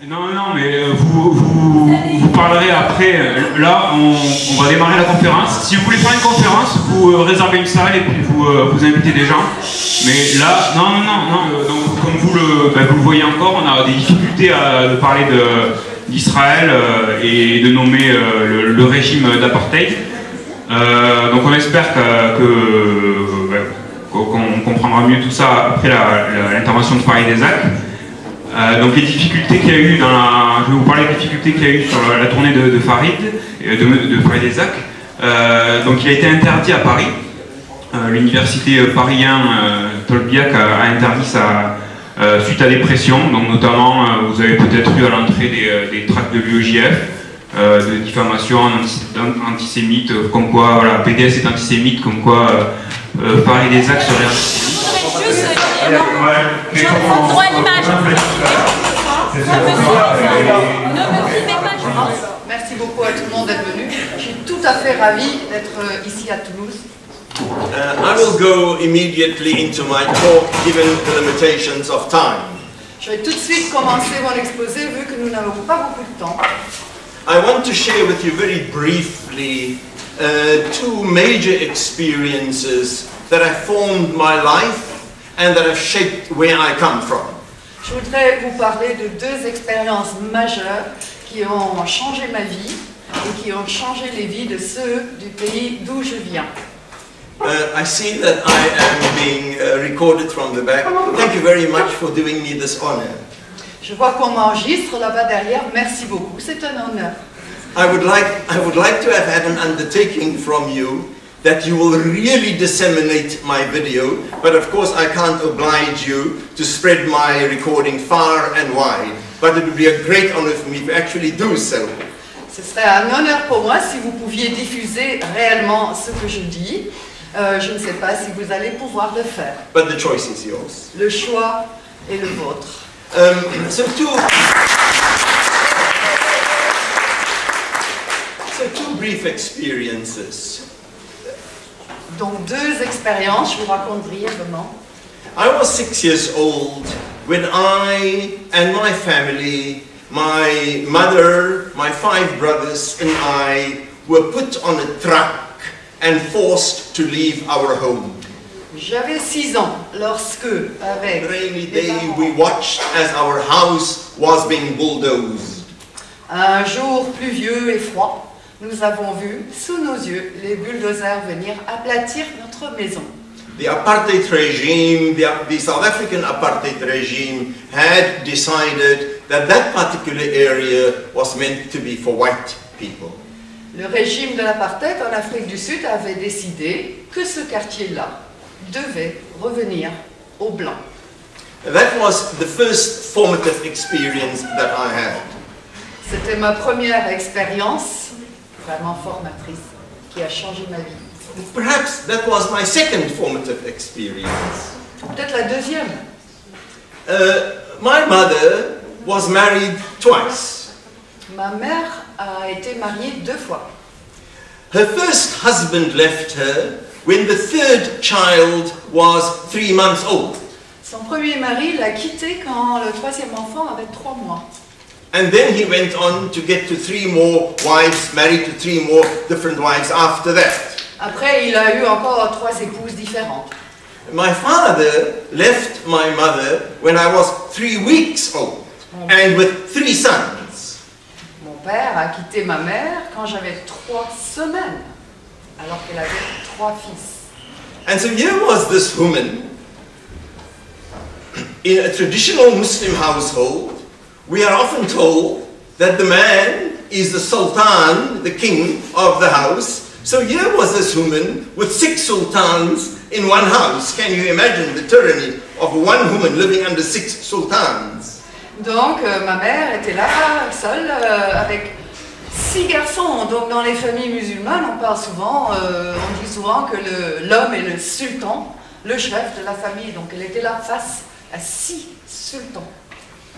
Non, mais vous parlerez après. Là, on va démarrer la conférence. Si vous voulez faire une conférence, vous réservez une salle et puis vous invitez des gens. Mais là, non. Donc, comme vous le voyez encore, on a des difficultés de parler d'Israël et de nommer le régime d'apartheid. Donc on espère qu'on comprendra mieux tout ça après l'intervention de Farid et Esack. Donc les difficultés qu'il y a eu je vais vous parler des difficultés qu'il y a eu sur la tournée de Farid, de Farid et Esack. Donc il a été interdit à Paris. L'université parisien Tolbiac a interdit ça suite à des pressions. Donc notamment, vous avez peut-être eu à l'entrée des tracts de l'UEJF, de diffamation antisémite, comme quoi voilà, BDS est antisémite, comme quoi Farid et Esack seraient antisémites. Je prends droit à l'image. Ne me filmez pas, je pense. Merci beaucoup à tout le monde d'être venu. Je suis tout à fait ravie d'être ici à Toulouse. I will go immediately into my talk, given the limitations of time. Je vais tout de suite commencer mon exposé, vu que nous n'avons pas beaucoup de temps. I want to share with you very briefly two major experiences that have formed my life and that have shaped where I come from. Je voudrais vous parler de deux expériences majeures qui ont changé ma vie et qui ont changé les vies de ceux du pays d'où je viens. I see that I am being recorded from the back. Thank you very much for doing me this honor. Je vois qu'on m'enregistre là-bas derrière. Merci beaucoup, c'est un honneur. I would like to have had an undertaking from you that you will really disseminate my video, but of course I can't oblige you to spread my recording far and wide, but it would be a great honor for me to actually do so. Ce serait un honneur pour moi si vous pouviez diffuser réellement ce que je dis. Je ne sais pas si vous allez pouvoir le faire. But the choice is yours. Le choix est le vôtre. So two brief experiences. Donc deux expériences, je vous raconte brièvement. I was 6 years old when I and my family, my mother, my 5 brothers and I were put on a truck and forced to leave our home. J'avais 6 ans lorsque, avec rainy day, we watched as our house was being bulldozed. Un jour pluvieux et froid, nous avons vu sous nos yeux les bulldozers venir aplatir notre maison. The apartheid regime, the South African apartheid regime, had decided that that particular area was meant to be for white people. Le régime de l'apartheid en Afrique du Sud avait décidé que ce quartier-là devait revenir aux Blancs. That was the first formative experience that I had. C'était ma première expérience vraiment formatrice qui a changé ma vie. Perhaps that was my second formative experience. Peut-être la deuxième. My mother was married twice. Ma mère a été mariée 2 fois. Her first husband left her when the third child was 3 months old. Son premier mari l'a quittée quand le 3e enfant avait 3 mois. And then he went on to get to 3 more wives, married to 3 more different wives after that. Après, il a eu encore 3 épouses différentes. My father left my mother when I was 3 weeks old and with 3 sons. Mon père a quitté ma mère quand j'avais 3 semaines, alors qu'elle avait 3 fils. And so here was this woman in a traditional Muslim household. We are often told that the man is the sultan, the king of the house. So here was this woman with 6 sultans in one house. Can you imagine the tyranny of one woman living under 6 sultans? Donc ma mère était là, seule, avec 6 garçons. Donc dans les familles musulmanes, on parle souvent, on dit souvent que l'homme est le sultan, le chef de la famille. Donc elle était là face à 6 sultans.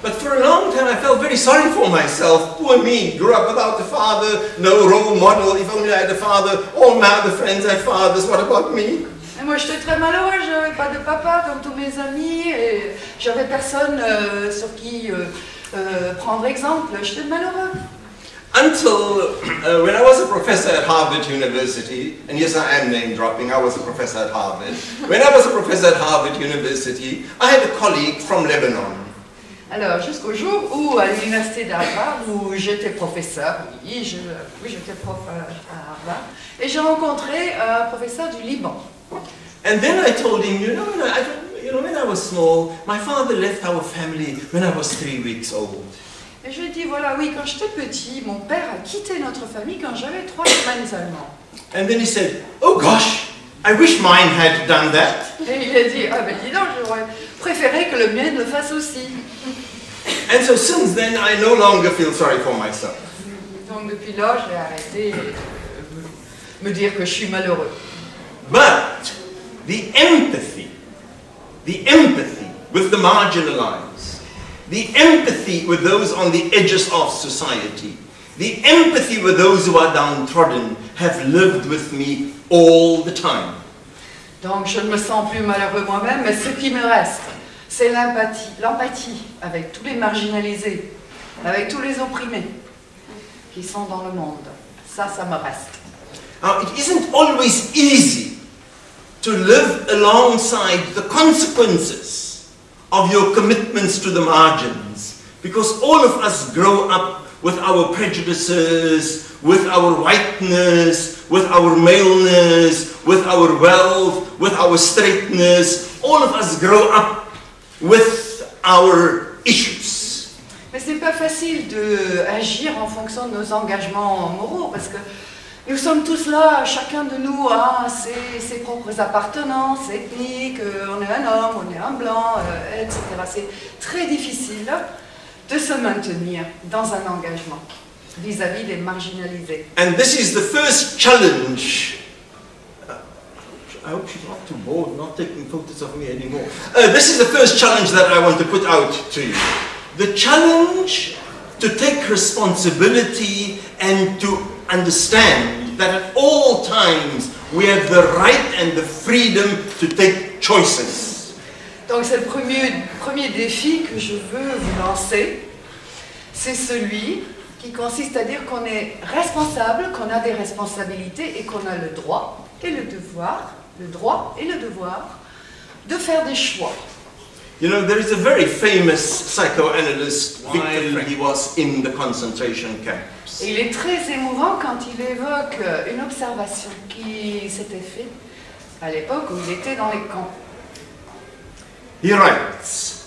But for a long time I felt very sorry for myself. Poor me, grew up without a father, no role model. If only I had a father, all my other friends had fathers. What about me? Et moi j'étais très malheureuse, j'avais pas de papa comme tous mes amis et j'avais personne sur qui prendre exemple. J'étais malheureux. Until when I was a professor at Harvard University, and yes, I am name dropping, I was a professor at Harvard. When I was a professor at Harvard University, I had a colleague from Lebanon. Alors, jusqu'au jour où, à l'université d'Harvard, où j'étais professeur, oui, j'étais prof à Harvard, et j'ai rencontré un professeur du Liban. And then I told him, you know, when I was small, my father left our family when I was 3 weeks old. Et je lui ai dit, voilà, oui, quand j'étais petit, mon père a quitté notre famille quand j'avais 3 semaines seulement. And then he said, oh gosh, I wish mine had done that. Et il a dit, ah ben dis donc, j'aurais préféré que le mien le fasse aussi. And so since then, I no longer feel sorry for myself. Donc depuis là, j'ai arrêté de me dire que je suis malheureux. But the empathy with the marginalized, the empathy with those on the edges of society, the empathy with those who are downtrodden have lived with me all the time. Donc je ne me sens plus malheureux moi-même, mais ce qui me reste, c'est l'empathie avec tous les marginalisés, avec tous les opprimés qui sont dans le monde. Ça me reste. Now, it isn't always easy to live alongside the consequences of your commitments to the margins, because all of us grow up with our prejudices, with our whiteness, with our maleness, with our wealth, with our straightness. All of us grow up with our issues. Mais c'est pas facile d'agir en fonction de nos engagements moraux, parce que nous sommes tous là, chacun de nous a ses propres appartenances ethniques, on est un homme, on est un blanc, etc. C'est très difficile de se maintenir dans un engagement vis-à-vis des marginalisés. And this is the first challenge. I hope she's not too bored, not taking photos of me anymore. This is the first challenge that I want to put out to you. The challenge to take responsibility and to understand that at all times we have the right and the freedom to take choices. Donc c'est le premier défi que je veux vous lancer. C'est celui qui consiste à dire qu'on est responsable, qu'on a des responsabilités et qu'on a le droit et le devoir de faire des choix. You know, there is a very famous psychoanalyst, Victor, he was in the concentration camps. Et il est très émouvant quand il évoque une observation qui s'était faite à l'époque où il était dans les camps. He writes,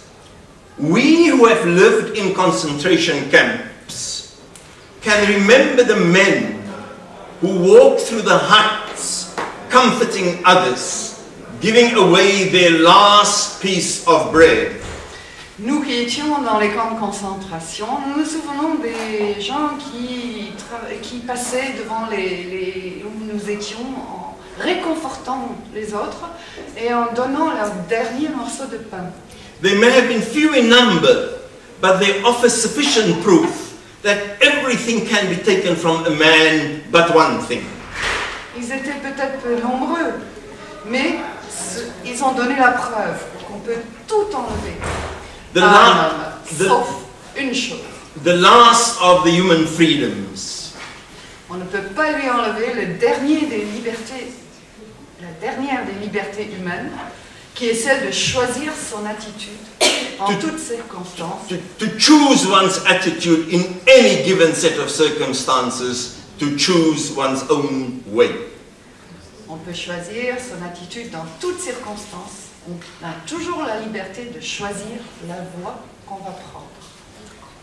"We who have lived in concentration camps can remember the men who walked through the huts, comforting others, giving away their last piece of bread." Nous qui étions dans les camps de concentration, nous nous souvenons des gens qui passaient devant où nous étions en réconfortant les autres et en donnant leur dernier morceau de pain. They may have been few in number, but they offer sufficient proof that everything can be taken from a man but one thing. Ils étaient peut-être peu nombreux, mais ils ont donné la preuve qu'on peut tout enlever. Sauf une chose. The last of the human freedoms. On ne peut pas lui enlever la dernière des libertés humaines, qui est celle de choisir son attitude en toutes circonstances. To choose one's attitude in any given set of circumstances, to choose one's own way. On peut choisir son attitude dans toutes circonstances. On a toujours la liberté de choisir la voie qu'on va prendre.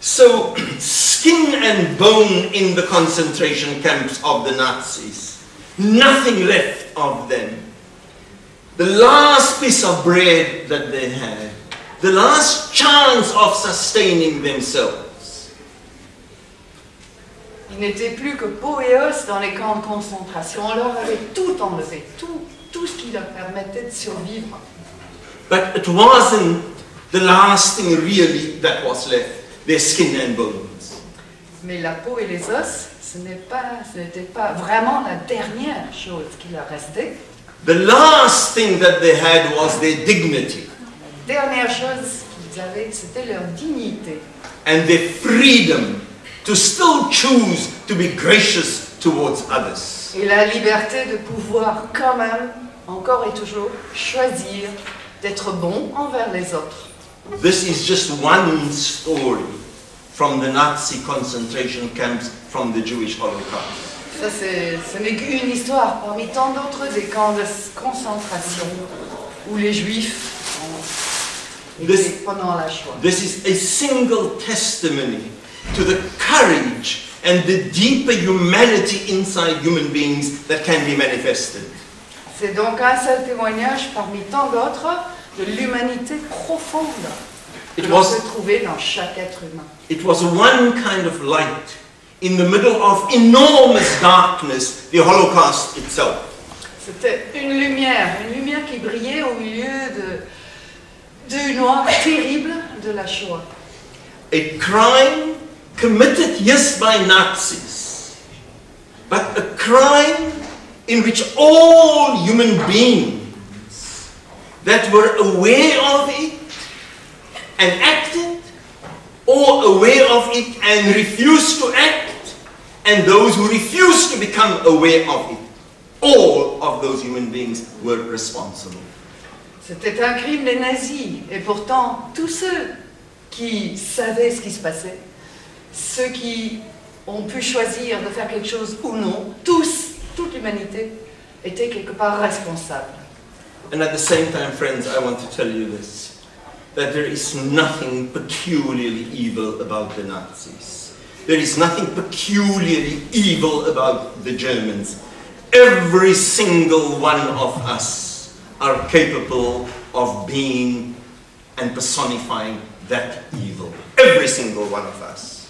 So, skin and bone in the concentration camps of the Nazis. Nothing left of them. The last piece of bread that they had. The last chance of sustaining themselves. Ils n'étaient plus que peau et os dans les camps de concentration. On leur avait tout enlevé, tout ce qui leur permettait de survivre. But it wasn't the last thing really that was left, their skin and bones. Mais la peau et les os, ce n'était pas vraiment la dernière chose qui leur restait. The last thing that they had was their dignity. La dernière chose c'était leur dignité. And their freedom to still choose to be gracious towards others. Et la liberté de pouvoir quand même, encore et toujours, choisir d'être bon envers les autres. This is just one story from the Nazi concentration camps, from the Jewish Holocaust. Ça, ce n'est qu'une histoire parmi tant d'autres des camps de concentration où les Juifs ont été pendant la Shoah. This is a single testimony to the courage and the deeper humanity inside human beings that can be manifested. C'est donc un seul témoignage parmi tant d'autres de l'humanité profonde que l'on peut trouver dans chaque être humain. It was one kind of light in the middle of enormous darkness, the Holocaust itself. C'était une lumière qui brillait au milieu du noir terrible de la Shoah. A crime committed, yes, by Nazis, but a crime in which all human beings that were aware of it and acted, or aware of it and refused to act, and those who refused to become aware of it, all of those human beings were responsible. C'était un crime des nazis, et pourtant tous ceux qui savaient ce qui se passait, ceux qui ont pu choisir de faire quelque chose ou non, toute l'humanité était quelque part responsable. And at the same time, friends, I want to tell you this, that there is nothing peculiarly evil about the Nazis. There is nothing peculiarly evil about the Germans. Every single one of us are capable of being and personifying that evil. Every single one of us.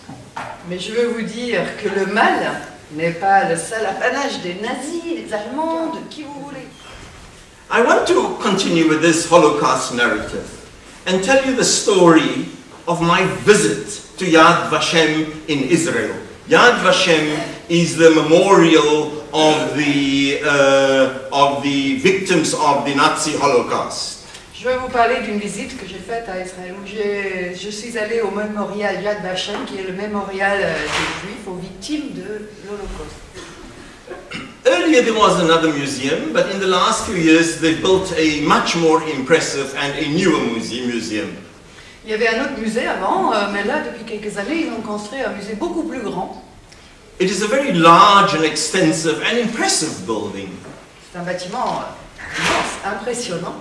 Mais je veux vous dire que le mal n'est pas le seul apanage des nazis, des Allemands, de qui vous voulez. I want to continue with this Holocaust narrative and tell you the story of my visit to Yad Vashem in Israel. Yad Vashem is the memorial of the victims of the Nazi Holocaust. Je vais vous parler d'une visite que j'ai faite à Israël, où je suis allée au mémorial Yad Vashem, qui est le mémorial des Juifs aux victimes de l'Holocauste. Earlier there was another museum, but in the last few years they built a much more impressive and a newer museum. Il y avait un autre musée avant, mais là, depuis quelques années, ils ont construit un musée beaucoup plus grand. It is a very large and extensive and impressive building. C'est un bâtiment immense, impressionnant.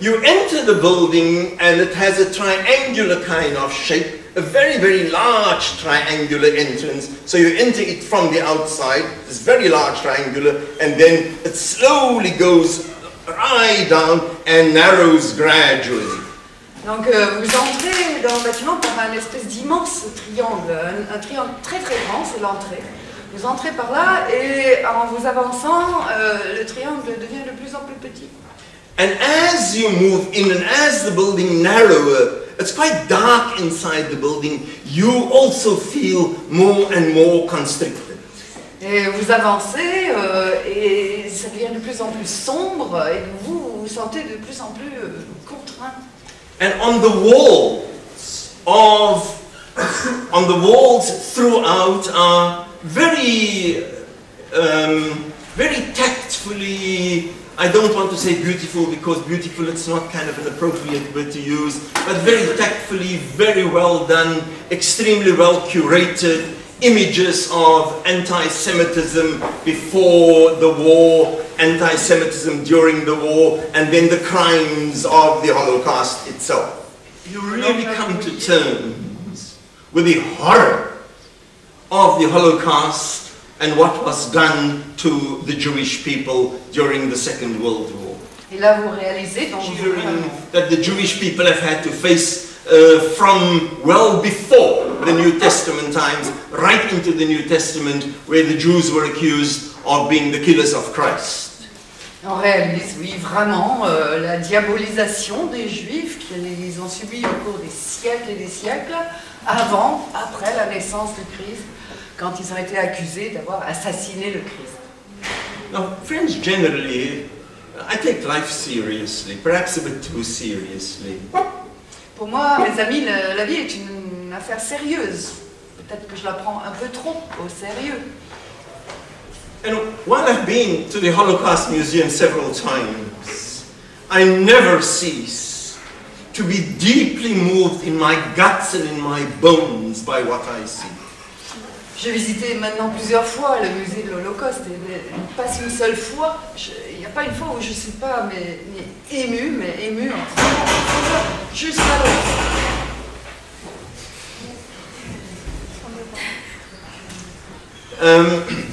You enter the building and it has a triangular kind of shape, a very, very large triangular entrance. So you enter it from the outside, this very large triangular, and then it slowly goes right down and narrows gradually. Donc vous entrez dans le bâtiment par un espèce d'immense triangle, un triangle très très grand, c'est l'entrée. Vous entrez par là et en vous avançant, le triangle devient de plus en plus petit. And as you move in and as the building narrower, it's quite dark inside the building, you also feel more and more constricted. Et vous avancez et ça devient de plus en plus sombre et vous vous sentez de plus en plus contraint. And on the walls throughout are very tactfully, I don't want to say beautiful because beautiful it's not kind of an appropriate word to use, but very tactfully, very well done, extremely well curated images of anti-Semitism before the war, anti-Semitism during the war, and then the crimes of the Holocaust itself. You really come to terms with the horror of the Holocaust and what was done to the Jewish people during the Second World War. Et là vous réalisez donc that the Jewish people have had to face from well before the New Testament times, right into the New Testament, where the Jews were accused of being the killers of Christ. On réalise, oui, vraiment la diabolisation des Juifs qu'ils ont subi au cours des siècles et des siècles, avant, après la naissance du Christ, quand ils ont été accusés d'avoir assassiné le Christ. Now, friends, generally, I take life seriously, perhaps a bit too seriously. Pour moi, mes amis, la vie est une affaire sérieuse. Peut-être que je la prends un peu trop au sérieux. And while I've been to the Holocaust Museum several times, I never cease to be deeply moved in my guts and in my bones by what I see. J'ai visité maintenant plusieurs fois le musée de l'Holocauste et pas une seule fois, il n'y a pas une fois où je ne suis pas émue jusqu'à l'autre.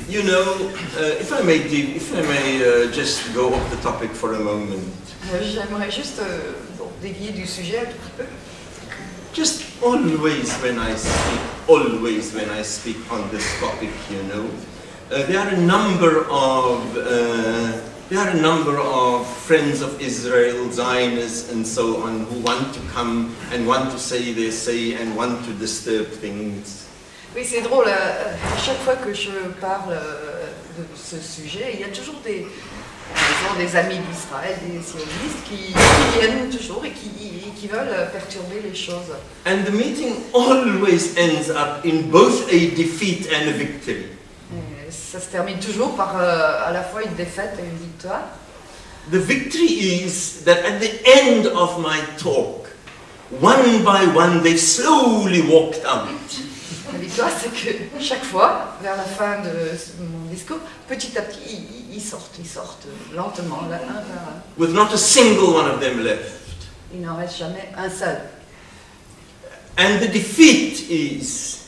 You know, if I may just go off the topic for a moment. J'aimerais juste dévier du sujet un tout petit peu. Just always when I speak on this topic, you know, there are a number of friends of Israel, Zionists, and so on, who want to come and want to say their say and want to disturb things. Oui, c'est drôle, à chaque fois que je parle de ce sujet, il y a toujours des amis d'Israël, des sionistes qui viennent toujours et qui veulent perturber les choses. And the meeting always ends up in both a defeat and a victory. Et ça se termine toujours par à la fois une défaite et une victoire. The victory is that at the end of my talk, one by one, they slowly walked out. La victoire, c'est que chaque fois, vers la fin de mon discours, petit à petit, ils sortent lentement, là, un par un. With not a single one of them left. Il n'en reste jamais un seul. And the defeat is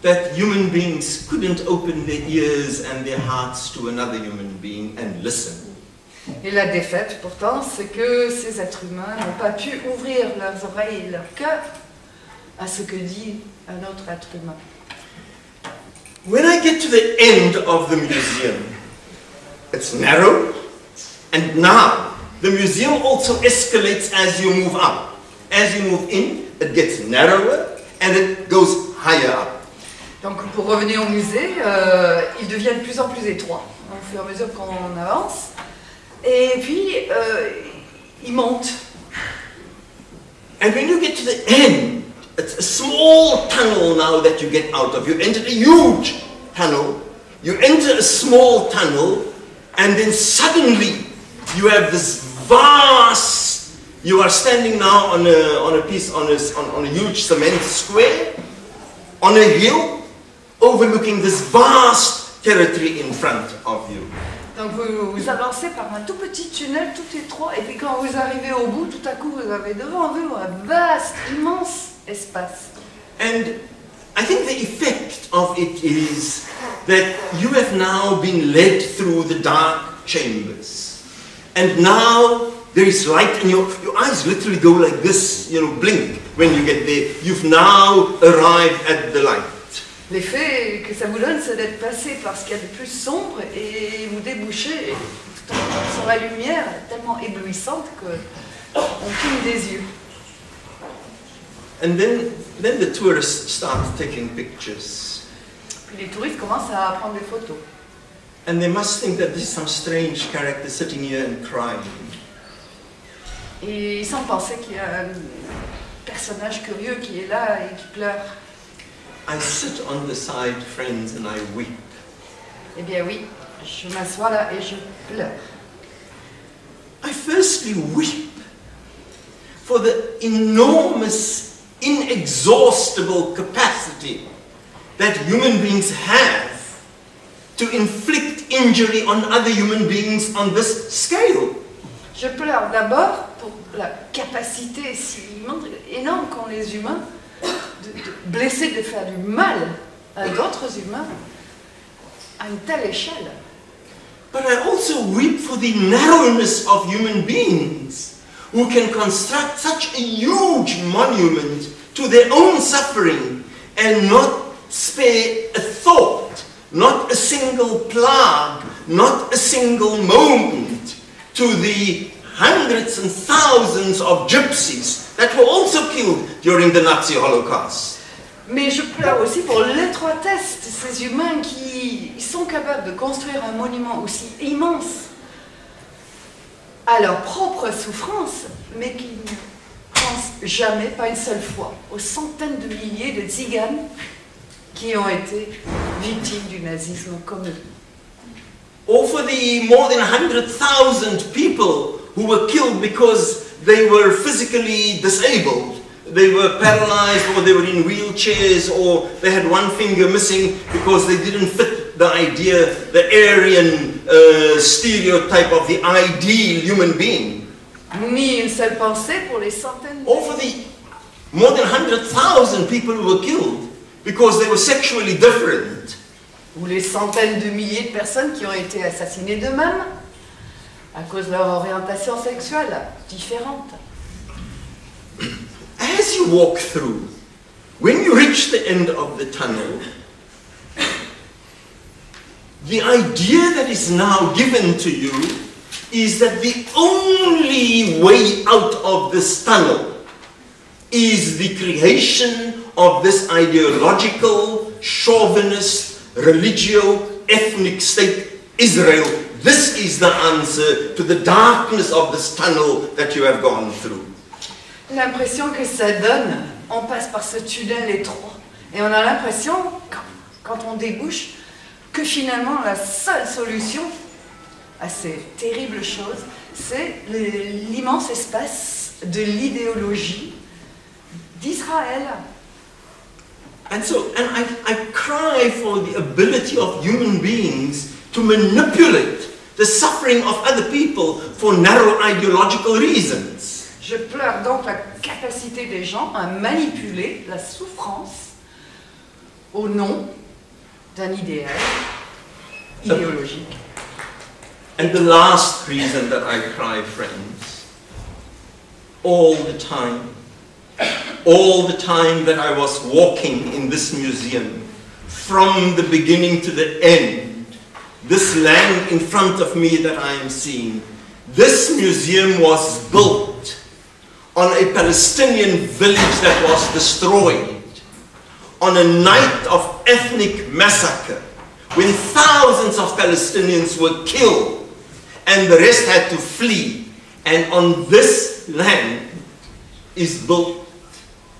that human beings couldn't open their ears and their hearts to another human being and listen. Et la défaite, pourtant, c'est que ces êtres humains n'ont pas pu ouvrir leurs oreilles et leur cœur à ce que dit un autre être humain. When I get to the end of the museum, it's narrow, and now the museum also escalates as you move up. As you move in, it gets narrower and it goes higher up. Donc pour revenir au musée, il devient de plus en plus étroit au fur et à mesure qu'on avance. Et puis, il monte. And when you get to the end, it's a small tunnel now that you get out of. You enter a huge tunnel, you enter a small tunnel, and then suddenly you have this vast, you are standing now on a huge cement square, on a hill, overlooking this vast territory in front of you. Donc vous avancez par un tout petit tunnel tout étroit, et puis quand vous arrivez au bout, tout à coup vous avez devant vous un vaste, immense espace. And I think the effect of it is that you have now been led through the dark chambers. And now there is light, and your eyes literally go like this, you know, blink when you get there. You've now arrived at the light. L'effet que ça vous donne, c'est d'être passé par ce qu'il y a de plus sombre et vous débouchez sur la lumière tellement éblouissante qu'on cligne des yeux. And then the tourists start taking pictures. Puis les touristes commencent à prendre des photos. And they must think that this is some strange character sitting here and crying. Et ils semblent penser qu'il y a un personnage curieux qui est là et qui pleure. I sit on the side, friends, and I weep. Eh bien oui, je m'assois là et je pleure. I firstly weep for the enormous, inexhaustible capacity that human beings have to inflict injury on other human beings on this scale. Je pleure d'abord pour la capacité si énorme qu'ont les humains de blesser, de faire du mal à d'autres humains à une telle échelle. But I also weep for the narrowness of human beings who can construct such a huge monument to their own suffering and not spare a thought, not a single plague, not a single moment to the hundreds and thousands of gypsies that were also killed during the Nazi Holocaust. Mais je pleure aussi pour l'étroitesse de ces humains qui sont capables de construire un monument aussi immense à leur propre souffrance, mais qui ne pensent jamais, pas une seule fois, aux centaines de milliers de tziganes qui ont été victimes du nazisme comme eux. Or for the more than 100,000 people who were killed because they were physically disabled. They were paralyzed, or they were in wheelchairs, or they had one finger missing because they didn't fit the idea, the Aryan stereotype of the ideal human being. Ni une seule pensée pour les centaines Or for the more than 100,000 people who were killed because they were sexually different. ou les centaines de milliers de personnes qui ont été assassinées d'eux-mêmes à cause de leur orientation sexuelle différente. As you walk through, when you reach the end of the tunnel, the idea that is now given to you is that the only way out of this tunnel is the creation of this ideological, chauvinist, religio-ethnic state, Israel. This is the answer to the darkness of this tunnel that you have gone through. L'impression que ça donne, on passe par ce tunnel étroit et on a l'impression, quand on débouche, que finalement la seule solution à ces terribles choses, c'est l'immense espace de l'idéologie d'Israël. And I cry for the ability of human beings to manipulate the suffering of other people for narrow ideological reasons. Je pleure donc la capacité des gens à manipuler la souffrance au nom d'un idéal idéologique. And the last reason that I cry, friends, all the time that I was walking in this museum, from the beginning to the end, this land in front of me that I am seeing, this museum was built on a Palestinian village that was destroyed, on a night of ethnic massacre, when thousands of Palestinians were killed and the rest had to flee. And on this land is built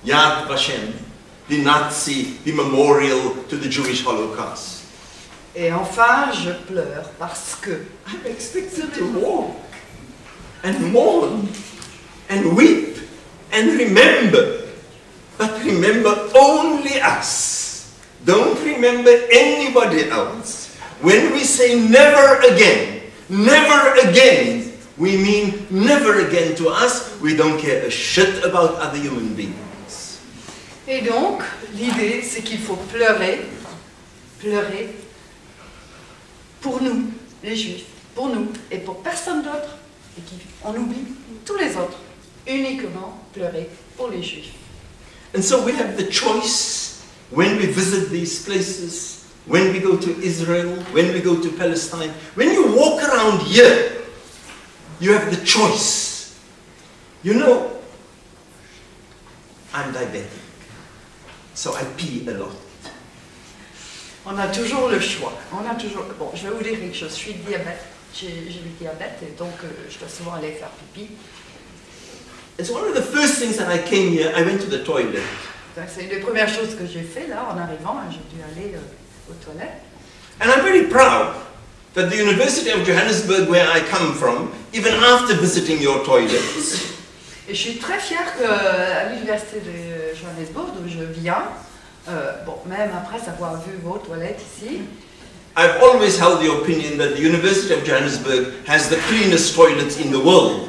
Yad Vashem, the Nazi, the memorial to the Jewish Holocaust. Et enfin, je pleure parce que I'm expected to walk and mourn and weep and remember, but remember only us. Don't remember anybody else. When we say never again, we mean never again to us. We don't care a shit about other human beings. Et donc, l'idée, c'est qu'il faut pleurer pour nous, les Juifs, pour nous et pour personne d'autre. Et qu'on oublie tous les autres, uniquement pleurer pour les Juifs. And so we have the choice when we visit these places, when we go to Israel, when we go to Palestine. When you walk around here, you have the choice. You know, I'm diabetic, so I pee a lot. On a toujours le choix. Bon, je vais vous dire quelque chose. Je suis diabète. J'ai le diabète et donc je dois souvent aller faire pipi. It's one of the first things that I came here, I went to the toilet. C'est une des premières choses que j'ai fait là en arrivant. J'ai dû aller aux toilettes. And I'm very proud that the University of Johannesburg, where I come from, even after visiting your toilets, et je suis très fière qu'à l'université de Johannesburg, d'où je viens, bon, même après avoir vu vos toilettes ici, I've always held the opinion that the University of Johannesburg has the cleanest toilets in the world.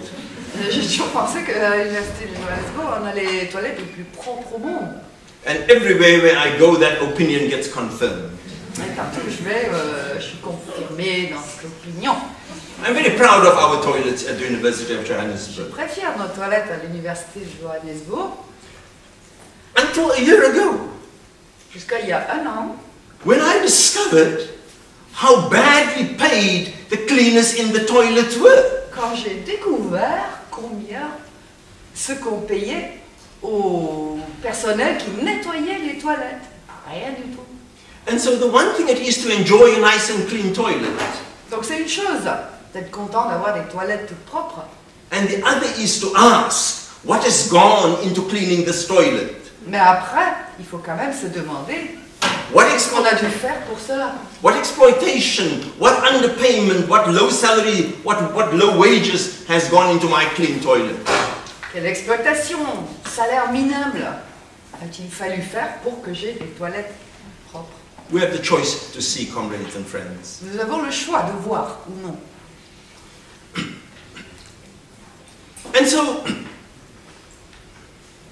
J'ai toujours pensé qu'à l'université de Johannesburg, on a les toilettes les plus propres au monde. And everywhere where I go, that opinion gets confirmed. Et partout où je vais, je suis confirmée dans cette opinion. I'm very proud of our toilets at the University of Je suis Johannesburg. très fière de nos toilettes à l'université de Johannesburg. Until a year ago, Jusqu'à il y a un an, when I discovered how badly paid the cleaners in the toilets were. quand j'ai découvert combien ce qu'on payait au personnel qui nettoyait les toilettes. Rien du tout. And so the one thing it is to enjoy a nice and clean toilet. Donc c'est une chose d'être content d'avoir des toilettes toutes propres. And the other is to ask, What has gone into cleaning this toilet? Mais après, il faut quand même se demander ce qu'on a dû faire pour cela. What exploitation, what underpayment, what low salary, what low wages has gone into my clean toilet? Quelle exploitation, salaire minable a-t-il fallu faire pour que j'ai des toilettes propres? We have the choice to see, comrades and friends. Nous avons le choix de voir ou non. And so,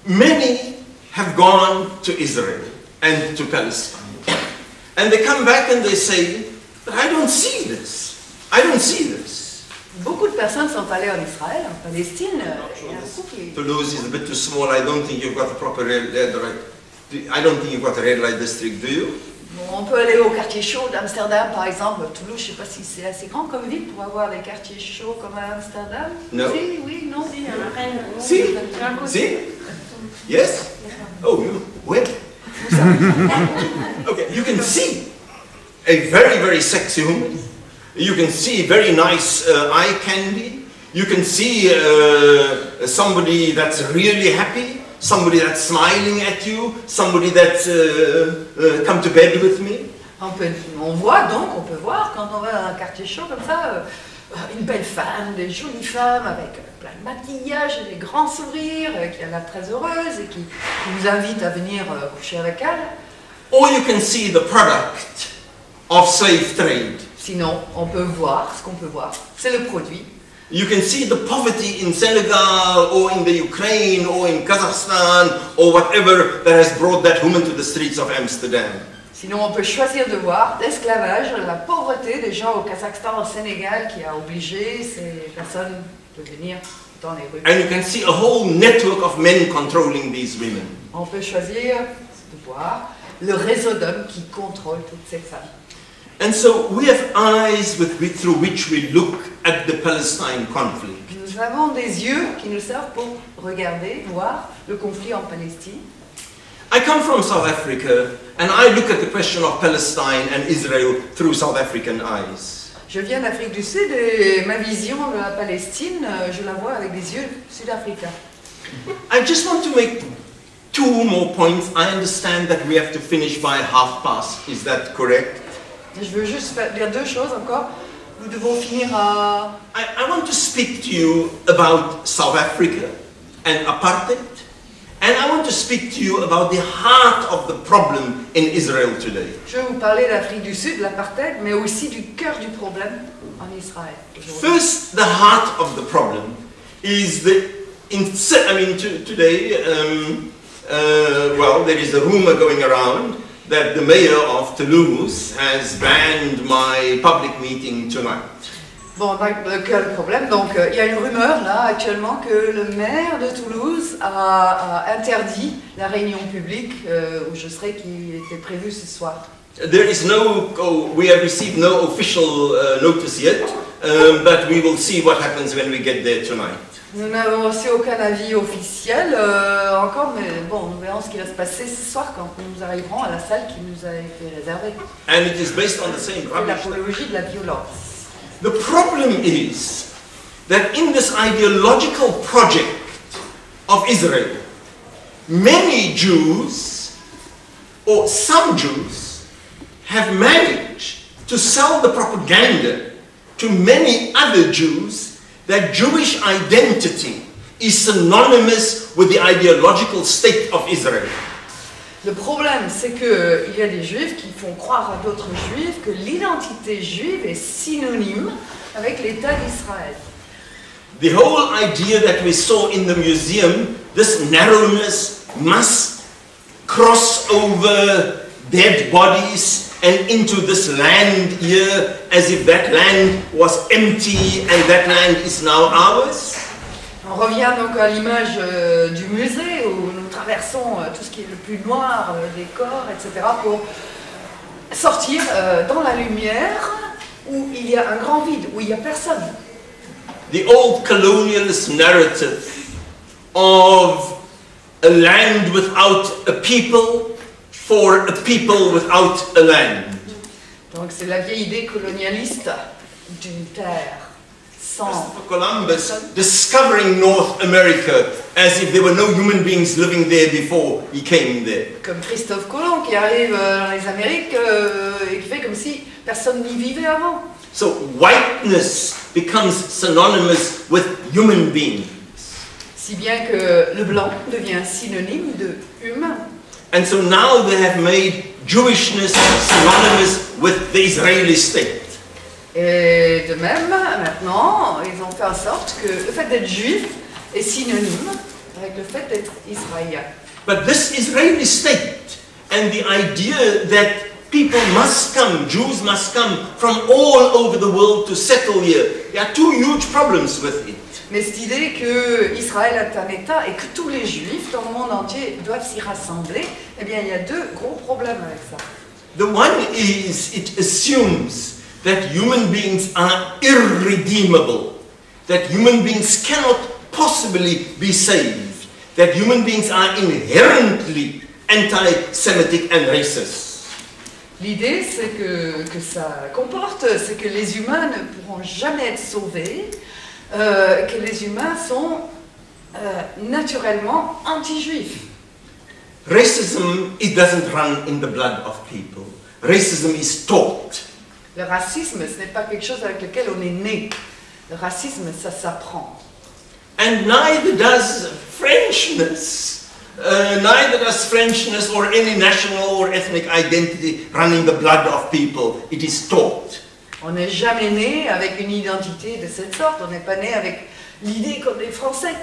many have gone to Israel and to Palestine. And they come back and they say, but I don't see this. I don't see this. Beaucoup de personnes sont allées en Israël, en Palestine. Toulouse is a bit too small. I don't think you've got the proper red light. I don't think you've got a red light district, do you? Bon, on peut aller au quartier chaud d'Amsterdam, par exemple. Toulouse, je ne sais pas si c'est assez grand comme ville pour avoir des quartiers chauds comme à Amsterdam. No. Si, oui, non. Si? Si? Yes? Oh, you, where? Okay, you can see a very, very sexy woman. You can see very nice eye candy. You can see somebody that's really happy, somebody that's smiling at you, somebody that's come to bed with me. On voit donc, on peut voir quand on va dans un quartier chaud comme ça, une belle femme, des jolies femmes avec plein de maquillage et des grands sourires, qui a l'air très heureuse et qui nous invite à venir coucher avec elle. Or you can see the product of slave trade. Sinon, on peut voir, ce qu'on peut voir, c'est le produit. You can see the poverty in Senegal or in the Ukraine or in Kazakhstan or whatever that has brought that woman to the streets of Amsterdam. Sinon, on peut choisir de voir l'esclavage, la pauvreté des gens au Kazakhstan, au Sénégal, qui a obligé ces personnes de venir dans les rues. And you can see a whole network of men controlling these women. On peut choisir de voir le réseau d'hommes qui contrôle toutes ces femmes. And so we have eyes through which we look at the Palestine conflict. Nous avons des yeux qui nous servent pour regarder, voir le conflit en Palestine. I come from South Africa and I look at the question of Palestine and Israel through South African eyes. Je viens d'Afrique du Sud et ma vision de la Palestine, je la vois avec des yeux sud-africains. I just want to make two more points. I understand that we have to finish by 1:30. Is that correct? Je veux juste dire deux choses encore. Nous devons finir à... I want to speak to you about South Africa and apartheid. And I want to speak to you about the heart of the problem in Israel today. Je vais vous parler d'Afrique du Sud, de l'apartheid, mais aussi du cœur du problème en Israël. First, the heart of the problem is today, well, there is a rumor going around that the mayor of Toulouse has banned my public meeting tonight. Bon, le problème, donc il y a une rumeur là actuellement que le maire de Toulouse a interdit la réunion publique où je serai, qui était prévue ce soir. We have received no official notice yet, but we will see what happens when we get there tonight. Nous n'avons reçu aucun avis officiel encore, mais bon, nous verrons ce qui va se passer ce soir quand nous arriverons à la salle qui nous a été réservée. And it is based on the same L'apologie de la violence. The problem is that in this ideological project of Israel, many Jews, or some Jews, have managed to sell the propaganda to many other Jews that Jewish identity is synonymous with the ideological state of Israel. Le problème, c'est qu'il y a des juifs qui font croire à d'autres juifs que l'identité juive est synonyme avec l'État d'Israël. The whole idea that we saw in the museum, this narrowness must cross over dead bodies and into this land here, as if that land was empty and that land is now ours. On revient donc à l'image du musée où nous traversons tout ce qui est le plus noir des corps, etc., pour sortir dans la lumière où il y a un grand vide, où il n'y a personne. The old colonialist narrative of a land without a people for a people without a land. Donc c'est la vieille idée colonialiste d'une terre Christopher Columbus discovering North America as if there were no human beings living there before he came there. Comme Christophe Colomb qui arrive dans les Amériques et qui fait comme si personne n'y vivait avant. So whiteness becomes synonymous with human beings. Si bien que le blanc devient synonyme de humain. And so now they have made Jewishness synonymous with the Israeli state. Et de même, maintenant, ils ont fait en sorte que le fait d'être juif est synonyme avec le fait d'être israélien. But this Israeli state and the idea that people must come, Jews must come from all over the world to settle here, there are two huge problems with it. Mais cette idée que Israël est un État et que tous les Juifs dans le monde entier doivent s'y rassembler, eh bien, il y a deux gros problèmes avec ça. The one is it assumes that human beings are irredeemable, that human beings cannot possibly be saved, that human beings are inherently anti-Semitic and racist. L'idée, c'est que ça comporte, c'est que les humains ne pourront jamais être sauvés, que les humains sont naturellement anti-juifs. Racism, it doesn't run in the blood of people. Racism is taught. Le racisme, ce n'est pas quelque chose avec lequel on est né. Le racisme, ça s'apprend. And neither does Frenchness. Neither does Frenchness or any national or ethnic identity run in the blood of people. It is taught. On n'est jamais né avec une identité de cette sorte. On n'est pas né avec l'idée comme les Français.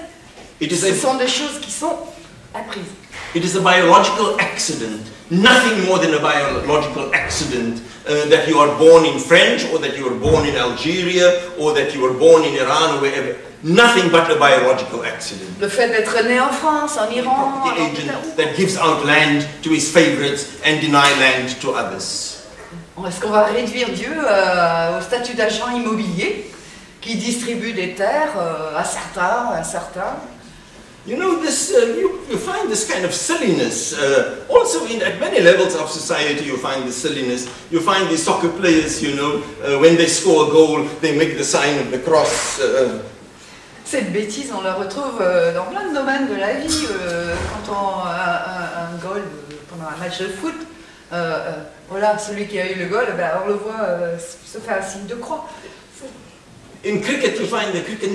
Ce sont des choses qui sont apprises. It is a biological accident, nothing more than a biological accident, that you are born in French, or that you were born in Algeria, or that you were born in Iran, or wherever. Nothing but a biological accident. Le fait d'être né en France, en Iran, the agent that gives out land to his favorites and deny land to others. Est-ce qu'on va réduire Dieu au statut d'agent immobilier qui distribue des terres à certains? You know, this, you find this kind of silliness. Also, at many levels of society, you find this silliness. You find the soccer players, you know, when they score a goal, they make the sign of the cross. Cette bêtise, on la retrouve dans plein de domaines de la vie. Quand on a un goal pendant un match de foot, voilà, celui qui a eu le goal, ben, on le voit se faire un signe de croix. In cricket, you find the cricket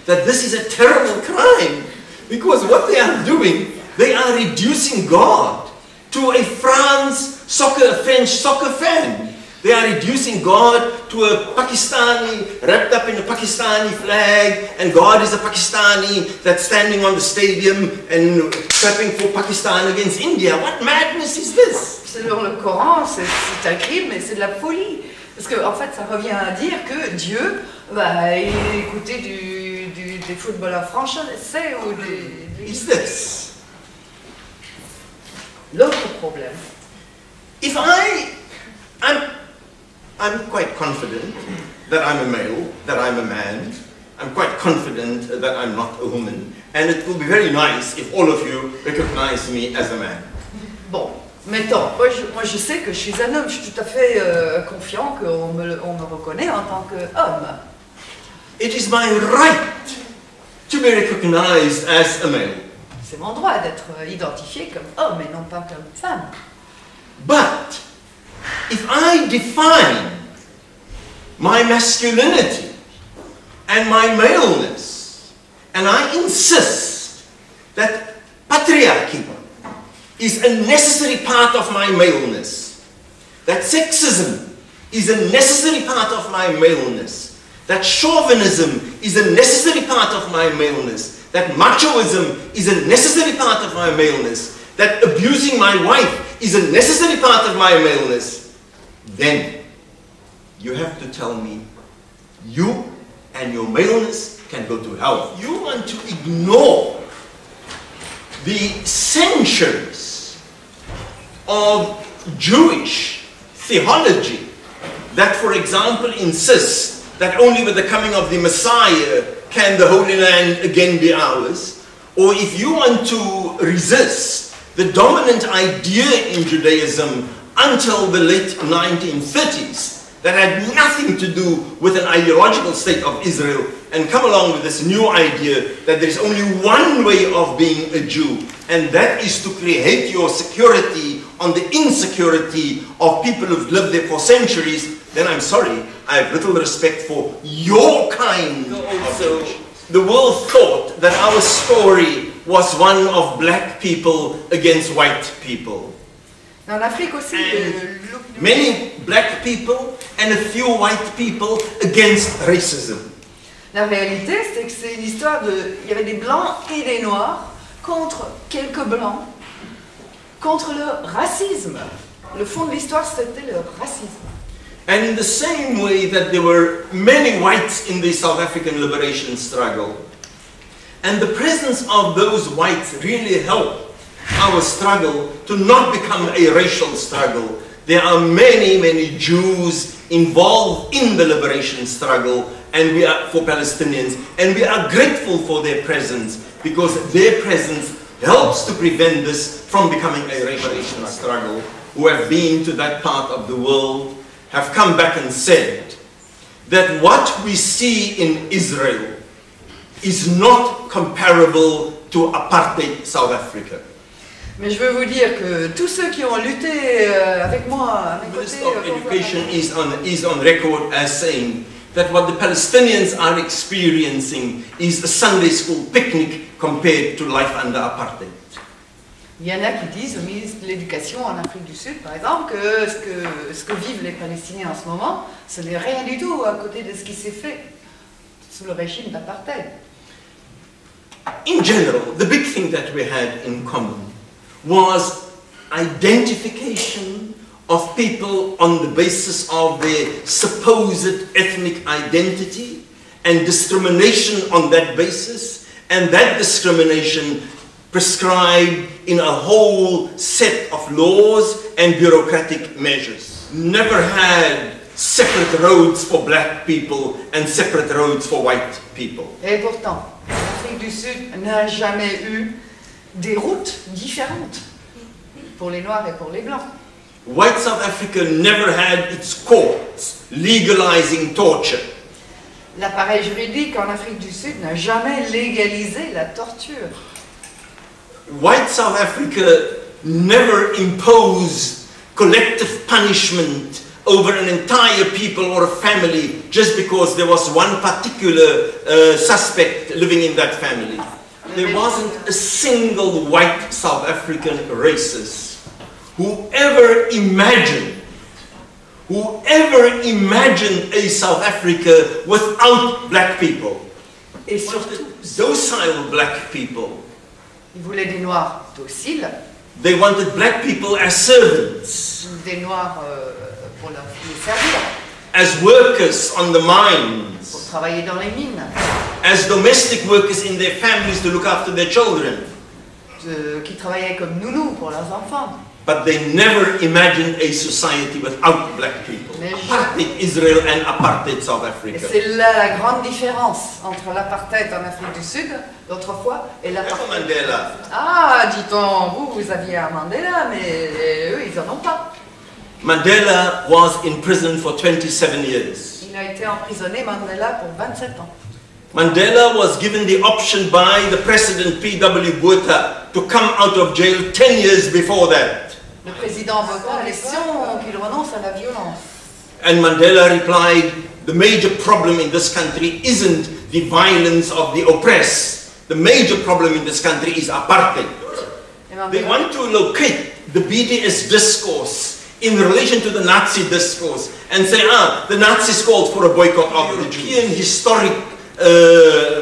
that this is a terrible crime, because what they are doing, they are reducing God to a French soccer fan. They are reducing God to a Pakistani wrapped up in a Pakistani flag, and God is a Pakistani that's standing on the stadium and clapping for Pakistan against India. What madness is this? Selon le Coran, c'est un crime, mais c'est de la folie. Parce qu'en fait, ça revient à dire que Dieu va écouter des footballeurs français ou des... Is this? L'autre problème. If I'm quite confident that I'm a male, that I'm a man. I'm quite confident that I'm not a woman. And it will be very nice if all of you recognize me as a man. Bon. Mettons, moi je sais que je suis un homme, je suis tout à fait confiant qu'on me reconnaît en tant qu'homme. It is my right to be recognized as a male. C'est mon droit d'être identifié comme homme et non pas comme femme. But if I define my masculinity and my maleness, and I insist that patriarchy is a necessary part of my maleness, that sexism is a necessary part of my maleness, that chauvinism is a necessary part of my maleness, that machoism is a necessary part of my maleness, that abusing my wife is a necessary part of my maleness, then you have to tell me you and your maleness can go to hell. You want to ignore the centuries of Jewish theology that, for example, insists that only with the coming of the Messiah can the Holy Land again be ours, or if you want to resist the dominant idea in Judaism until the late 1930s, that had nothing to do with an ideological state of Israel and come along with this new idea that there is only one way of being a Jew, and that is to create your security on the insecurity of people who've lived there for centuries, then I'm sorry, I have little respect for your kind of Jew. The world thought that our story was one of black people against white people. En Afrique aussi, many black people and a few white people against racism. La réalité, c'est que c'est une histoire de... Il y avait des blancs et des noirs contre quelques blancs, contre le racisme. Le fond de l'histoire, c'était le racisme. And in the same way that there were many whites in the South African liberation struggle, and the presence of those whites really helped our struggle to not become a racial struggle. There are many, many Jews involved in the liberation struggle, and we are for Palestinians, and we are grateful for their presence, because their presence helps to prevent this from becoming a racial struggle. Who have been to that part of the world have come back and said that what we see in Israel is not comparable to apartheid South Africa. Mais je veux vous dire que tous ceux qui ont lutté avec moi, à mes The Minister côtés, of Education is on record as saying that what the Palestinians are experiencing is a Sunday school picnic compared to life under apartheid. il y en a qui disent au ministre de l'Éducation en Afrique du Sud, par exemple, que ce que vivent les Palestiniens en ce moment, ce n'est rien du tout à côté de ce qui s'est fait sous le régime d'apartheid. In general, the big thing that we had in common was identification of people on the basis of their supposed ethnic identity and discrimination on that basis, and that discrimination prescribed in a whole set of laws and bureaucratic measures. Never had separate roads for black people and separate roads for white people. Et pourtant, l'Afrique du Sud n'a jamais eu des routes différentes pour les Noirs et pour les Blancs. White South Africa never had its courts legalizing torture. L'appareil juridique en Afrique du Sud n'a jamais légalisé la torture. White South Africa never imposed collective punishment over an entire people or a family just because there was one particular suspect living in that family. There wasn't a single white South African racist who ever imagined a South Africa without black people. Et surtout, Docile black people. ils voulaient des Noirs dociles, They wanted black people as servants, des Noirs pour les servir, as workers on the pour mines, travailler dans les mines, as domestic workers in their families to look after their children. qui travaillaient comme nounous pour leurs enfants. But they never imagined a society without black people. Mais Apartheid Israel and apartheid South Et Africa. c'est là la grande différence entre l'apartheid en Afrique du Sud, d'autrefois, et l'apartheid. Mandela. Ah, dit-on, vous aviez un Mandela, mais eux, ils n'en ont pas. Mandela was in prison for 27 years. Il a été emprisonné, Mandela, pour 27 ans. Mandela was given the option by the president P.W. Botha to come out of jail 10 years before that. Le président Botha a question qu'il renonce à la violence. And Mandela replied, the major problem in this country isn't the violence of the oppressed. The major problem in this country is apartheid. They want to locate the BDS discourse in relation to the Nazi discourse and say, the Nazis called for a boycott of the European historic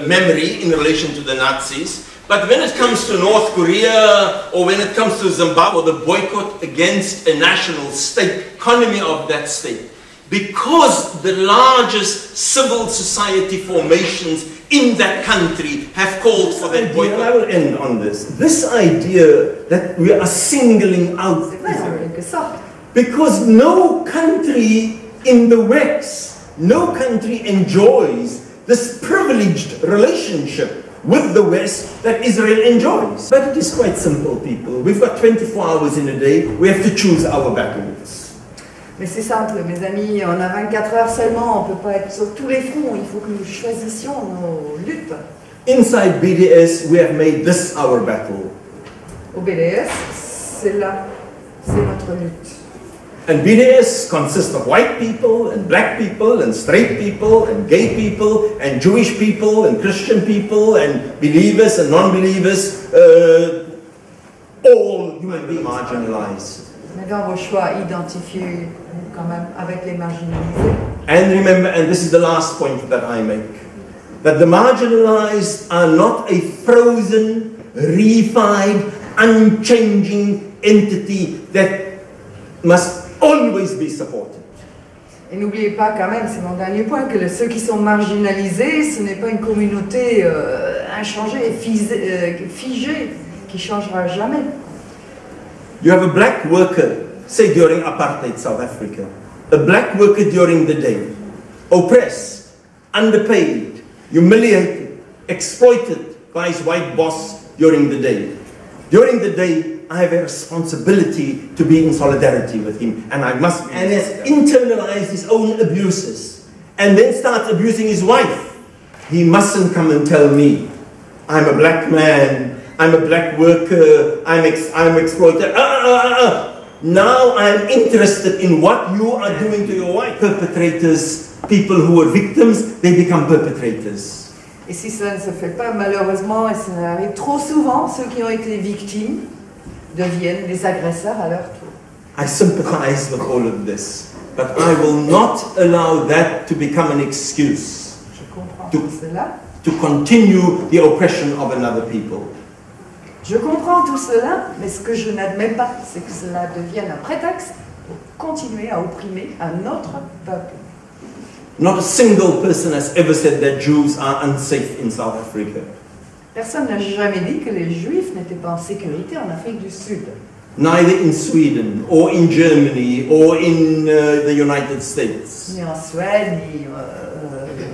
memory in relation to the Nazis. But when it comes to North Korea or when it comes to Zimbabwe, the boycott against a national state, economy of that state, because the largest civil society formations in that country have called for that boycott. I will end on this. This idea that we are singling out Israel. Because no country in the West, no country enjoys this privileged relationship with the West that Israel enjoys. But it is quite simple, people. We've got 24 hours in a day. We have to choose our battles. Mais c'est simple, mes amis, on a 24 heures seulement, on ne peut pas être sur tous les fronts, il faut que nous choisissions nos luttes. Inside BDS, we have made this our battle. Au BDS, c'est là, c'est notre lutte. And BDS consists of white people, and black people, and straight people, and gay people, and Jewish people, and Christian people, and believers and non-believers, all human beings marginalized. Mais dans vos choix, identifiez quand même avec les marginalisés. And remember, and this is the last point that I make, that the marginalized are not a frozen, reified, unchanging entity that must always be supported. Et n'oubliez pas quand même, c'est mon dernier point, que ceux qui sont marginalisés, ce n'est pas une communauté inchangée, figée, qui ne changera jamais. You have a black worker, say during apartheid South Africa, a black worker during the day, oppressed, underpaid, humiliated, exploited by his white boss during the day. During the day, I have a responsibility to be in solidarity with him, and I must, and has internalized his own abuses, and then starts abusing his wife. He mustn't come and tell me, I'm a black man, I'm a black worker, I'm exploited. Now I'm interested in what you are doing to your wife. Perpetrators, people who were victims, they become perpetrators. Et si cela ne se fait pas, malheureusement, et ça arrive trop souvent, ceux qui ont été victimes deviennent les agresseurs à leur tour. I sympathize with all of this, but I will not allow that to become an excuse Je comprends tout cela. to continue the oppression of another people. Je comprends tout cela, mais ce que je n'admets pas, c'est que cela devienne un prétexte pour continuer à opprimer un autre peuple. Not a single person has ever said that Jews are unsafe in South Africa. Personne n'a jamais dit que les Juifs n'étaient pas en sécurité en Afrique du Sud. Neither in Sweden, or in Germany, or in the United States. Ni en Suède, ni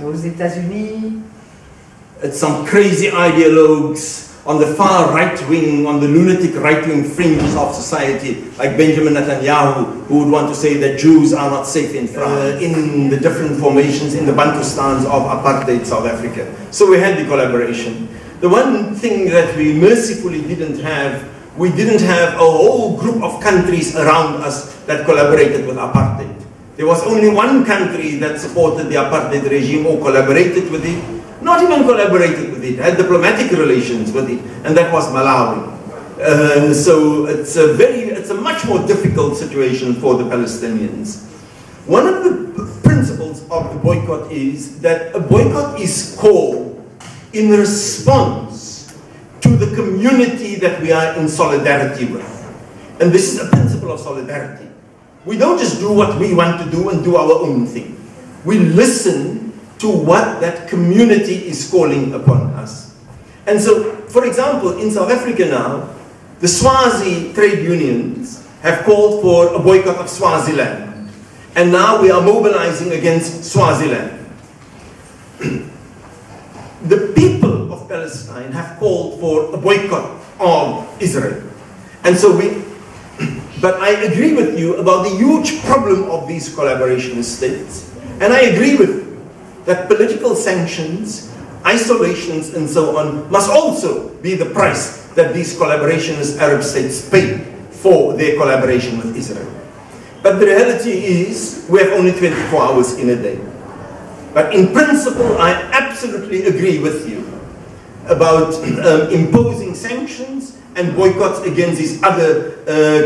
aux États-Unis. It's some crazy ideologues on the far right wing, on the lunatic right wing fringes of society, like Benjamin Netanyahu, who would want to say that Jews are not safe in France, in the different formations in the Bantustans of apartheid South Africa. So we had the collaboration. The one thing that we mercifully didn't have, we didn't have a whole group of countries around us that collaborated with apartheid. There was only one country that supported the apartheid regime or collaborated with it, not even collaborated with it, had diplomatic relations with it, and that was Malawi. So it's a much more difficult situation for the Palestinians. One of the principles of the boycott is that a boycott is called in response to the community that we are in solidarity with. And this is a principle of solidarity. We don't just do what we want to do and do our own thing. We listen to what that community is calling upon us. And so, for example, in South Africa now, the Swazi trade unions have called for a boycott of Swaziland. And now we are mobilizing against Swaziland. The people of Palestine have called for a boycott of Israel. And so but I agree with you about the huge problem of these collaboration states. And I agree with you that political sanctions, isolations and so on must also be the price that these collaborationist Arab states pay for their collaboration with Israel. But the reality is we have only 24 hours in a day. But in principle, I absolutely agree with you about imposing sanctions and boycotts against these other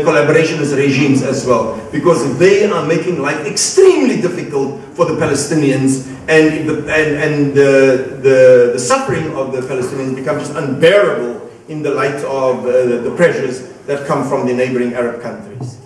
collaborationist regimes as well, because they are making life extremely difficult for the Palestinians, and the suffering of the Palestinians becomes just unbearable in the light of the pressures that come from the neighboring Arab countries.